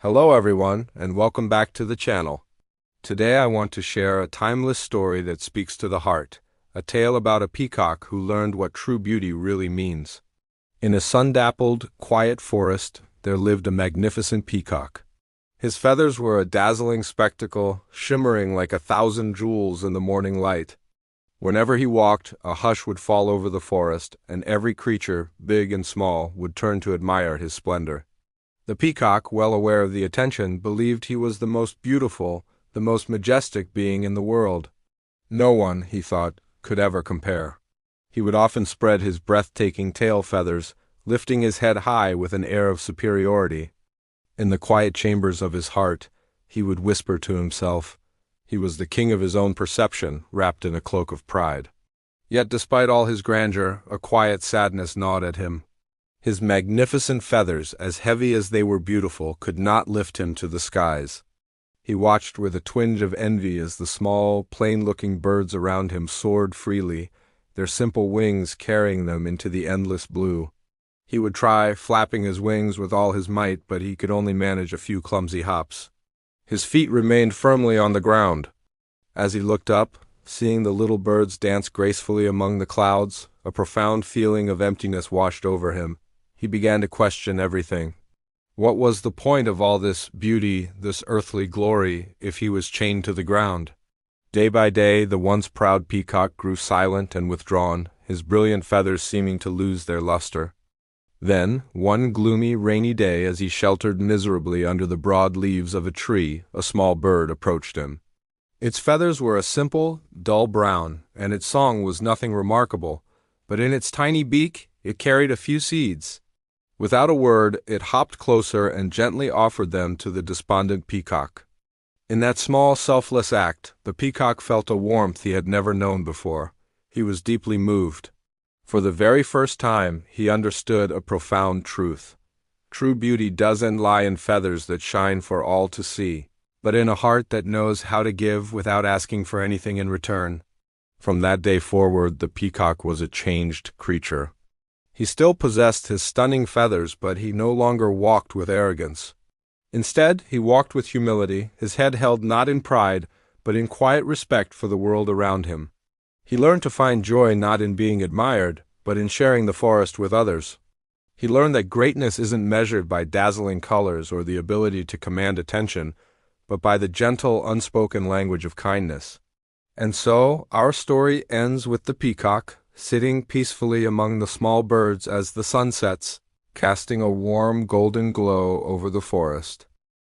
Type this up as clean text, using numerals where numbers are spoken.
Hello everyone, and welcome back to the channel. Today I want to share a timeless story that speaks to the heart, a tale about a peacock who learned what true beauty really means. In a sun-dappled, quiet forest, there lived a magnificent peacock. His feathers were a dazzling spectacle, shimmering like 1,000 jewels in the morning light. Whenever he walked, a hush would fall over the forest, and every creature, big and small, would turn to admire his splendor. The peacock, well aware of the attention, believed he was the most beautiful, the most majestic being in the world. No one, he thought, could ever compare. He would often spread his breathtaking tail feathers, lifting his head high with an air of superiority. In the quiet chambers of his heart, he would whisper to himself, he was the king of his own perception, wrapped in a cloak of pride. Yet despite all his grandeur, a quiet sadness gnawed at him. His magnificent feathers, as heavy as they were beautiful, could not lift him to the skies. He watched with a twinge of envy as the small, plain-looking birds around him soared freely, their simple wings carrying them into the endless blue. He would try, flapping his wings with all his might, but he could only manage a few clumsy hops. His feet remained firmly on the ground. As he looked up, seeing the little birds dance gracefully among the clouds, a profound feeling of emptiness washed over him. He began to question everything. What was the point of all this beauty, this earthly glory, if he was chained to the ground? Day by day, the once proud peacock grew silent and withdrawn, his brilliant feathers seeming to lose their luster. Then, one gloomy, rainy day, as he sheltered miserably under the broad leaves of a tree, a small bird approached him. Its feathers were a simple, dull brown, and its song was nothing remarkable, but in its tiny beak it carried a few seeds. Without a word, it hopped closer and gently offered them to the despondent peacock. In that small, selfless act, the peacock felt a warmth he had never known before. He was deeply moved. For the very first time, he understood a profound truth. True beauty doesn't lie in feathers that shine for all to see, but in a heart that knows how to give without asking for anything in return. From that day forward, the peacock was a changed creature. He still possessed his stunning feathers, but he no longer walked with arrogance. Instead, he walked with humility, his head held not in pride, but in quiet respect for the world around him. He learned to find joy not in being admired, but in sharing the forest with others. He learned that greatness isn't measured by dazzling colors or the ability to command attention, but by the gentle, unspoken language of kindness. And so, our story ends with the peacock, sitting peacefully among the small birds as the sun sets, casting a warm golden glow over the forest.